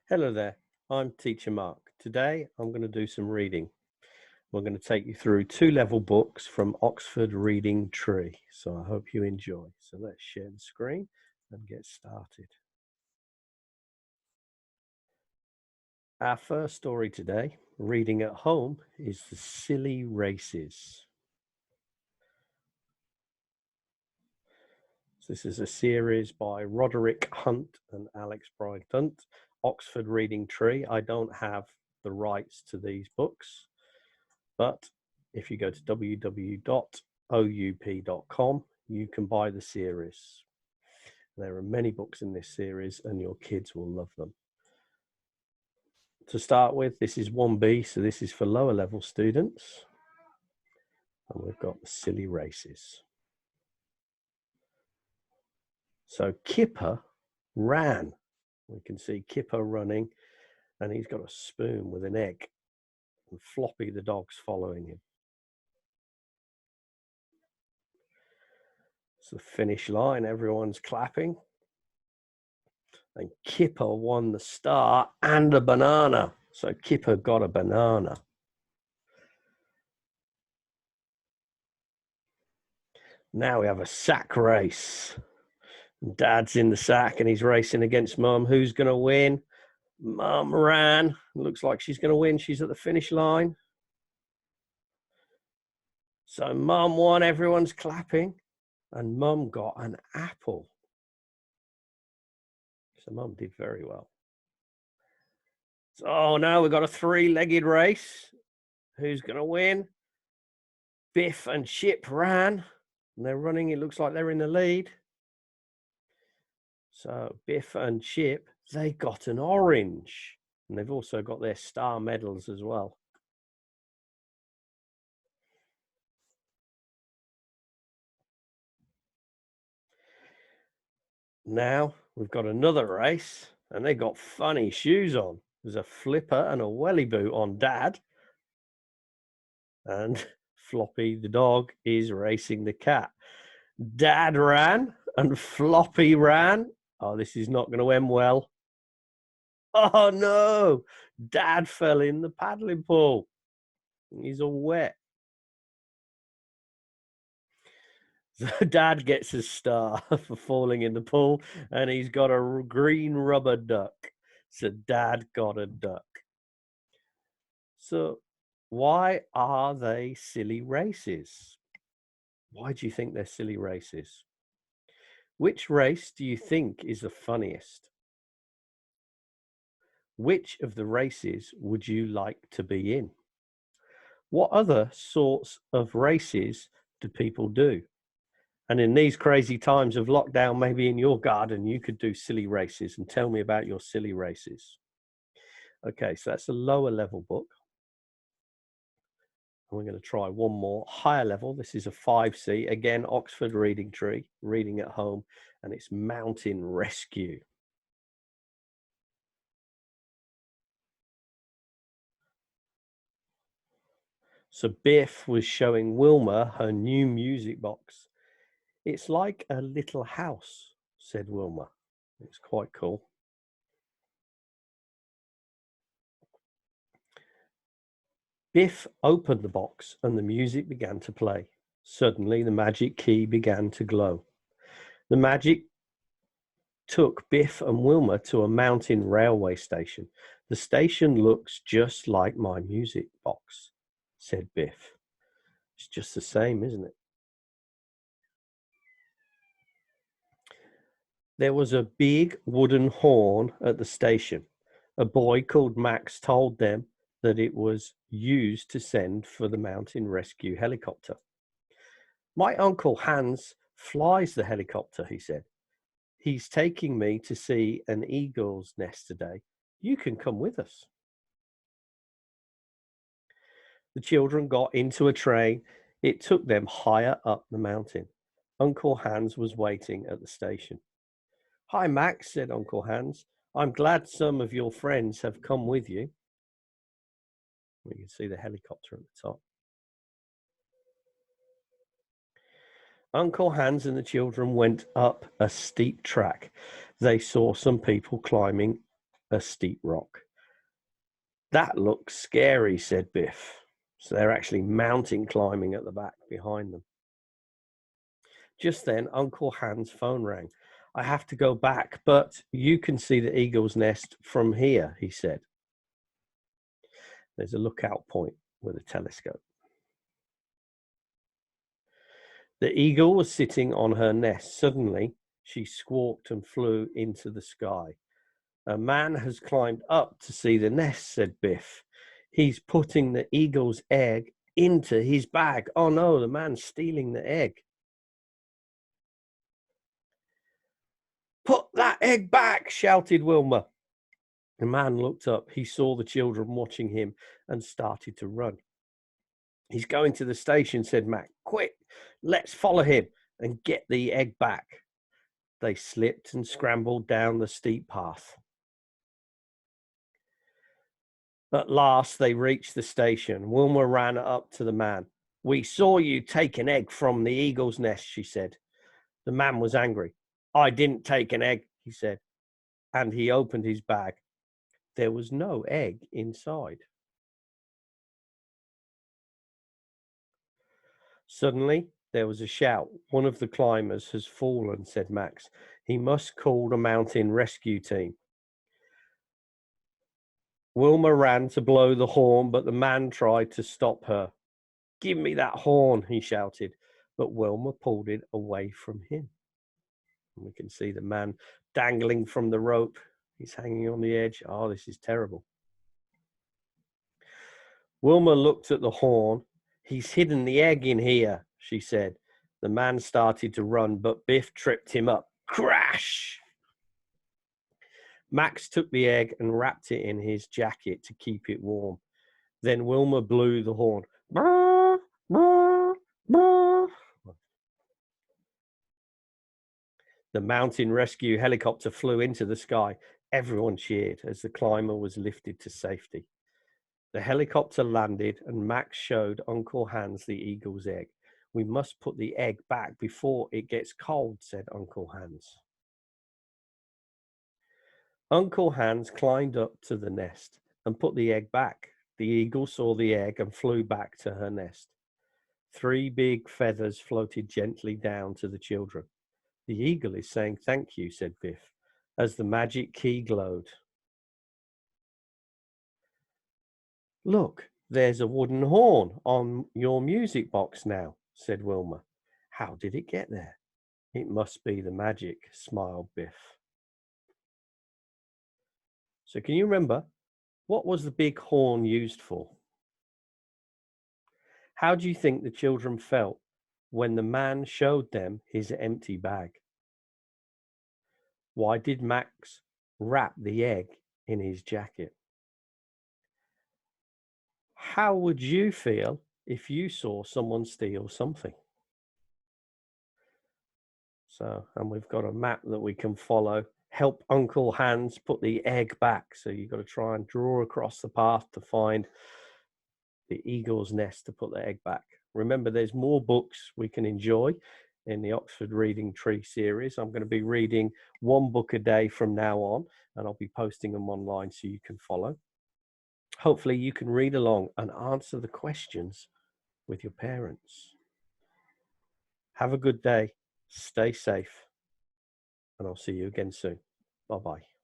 Hello there, I'm Teacher Mark. Today I'm going to do some reading. We're going to take you through two-level books from Oxford Reading Tree. So I hope you enjoy. So let's share the screen and get started. Our first story today, reading at home, is The Silly Races. This is a series by Roderick Hunt and Alex Bryant, Oxford Reading Tree. I don't have the rights to these books, but if you go to www.oup.com, you can buy the series. There are many books in this series and your kids will love them. To start with, this is 1B, so this is for lower level students. And we've got The Silly Races. So Kipper ran. We can see Kipper running and he's got a spoon with an egg and Floppy the dog's following him. It's the finish line, everyone's clapping. And Kipper won the star and a banana. So Kipper got a banana. Now we have a sack race. Dad's in the sack and he's racing against Mum. Who's going to win? Mum ran. Looks like she's going to win. She's at the finish line. So Mum won. Everyone's clapping. And Mum got an apple. So Mum did very well. So now we've got a three-legged race. Who's going to win? Biff and Chip ran. And they're running. It looks like they're in the lead. So Biff and Chip, they got an orange. And they've also got their star medals as well. Now we've got another race and they got funny shoes on. There's a flipper and a welly boot on Dad. And Floppy the dog is racing the cat. Dad ran and Floppy ran. Oh, this is not going to end well. Oh no, Dad fell in the paddling pool. He's all wet. So Dad gets a star for falling in the pool and he's got a green rubber duck. So Dad got a duck. So why are they silly races? Why do you think they're silly races? Which race do you think is the funniest? Which of the races would you like to be in? What other sorts of races do people do? And in these crazy times of lockdown, maybe in your garden, you could do silly races and tell me about your silly races. Okay, so that's a lower level book. And we're going to try one more higher level. This is a 5C, again, Oxford Reading Tree, reading at home, and it's Mountain Rescue. So Biff was showing Wilma her new music box. It's like a little house, said Wilma. It's quite cool. Biff opened the box and the music began to play. Suddenly, the magic key began to glow. The magic took Biff and Wilma to a mountain railway station. The station looks just like my music box, said Biff. It's just the same, isn't it? There was a big wooden horn at the station. A boy called Max told them that it was used to send for the mountain rescue helicopter. My Uncle Hans flies the helicopter, he said. He's taking me to see an eagle's nest today. You can come with us. The children got into a train. It took them higher up the mountain. Uncle Hans was waiting at the station. Hi, Max, said Uncle Hans. I'm glad some of your friends have come with you. We can see the helicopter at the top. Uncle Hans and the children went up a steep track. They saw some people climbing a steep rock. That looks scary, said Biff. So they're actually mountain climbing at the back behind them. Just then, Uncle Hans' phone rang. I have to go back, but you can see the eagle's nest from here, he said. There's a lookout point with a telescope. The eagle was sitting on her nest. Suddenly, she squawked and flew into the sky. A man has climbed up to see the nest, said Biff. He's putting the eagle's egg into his bag. Oh no, the man's stealing the egg. Put that egg back, shouted Wilma. The man looked up. He saw the children watching him and started to run. He's going to the station, said Mac. Quick, let's follow him and get the egg back. They slipped and scrambled down the steep path. At last, they reached the station. Wilma ran up to the man. We saw you take an egg from the eagle's nest, she said. The man was angry. I didn't take an egg, he said, and he opened his bag. There was no egg inside. Suddenly, there was a shout. One of the climbers has fallen, said Max. He must call the mountain rescue team. Wilma ran to blow the horn, but the man tried to stop her. Give me that horn, he shouted, but Wilma pulled it away from him. And we can see the man dangling from the rope. He's hanging on the edge. Oh, this is terrible. Wilma looked at the horn. He's hidden the egg in here, she said. The man started to run, but Biff tripped him up. Crash! Max took the egg and wrapped it in his jacket to keep it warm. Then Wilma blew the horn. Brr, brr, brr. The mountain rescue helicopter flew into the sky. Everyone cheered as the climber was lifted to safety. The helicopter landed and Max showed Uncle Hans the eagle's egg. We must put the egg back before it gets cold, said Uncle Hans. Uncle Hans climbed up to the nest and put the egg back. The eagle saw the egg and flew back to her nest. 3 big feathers floated gently down to the children. The eagle is saying thank you, said Biff, as the magic key glowed. Look, there's a wooden horn on your music box now, said Wilma. How did it get there? It must be the magic, smiled Biff. So can you remember, what was the big horn used for? How do you think the children felt when the man showed them his empty bag? Why did Max wrap the egg in his jacket? How would you feel if you saw someone steal something? So, and we've got a map that we can follow. Help Uncle Hans put the egg back. So you've got to try and draw across the path to find the eagle's nest to put the egg back. Remember, there's more books we can enjoy in the Oxford Reading Tree series. I'm going to be reading 1 book a day from now on, and I'll be posting them online so you can follow. Hopefully you can read along and answer the questions with your parents. Have a good day. Stay safe. And I'll see you again soon. Bye-bye.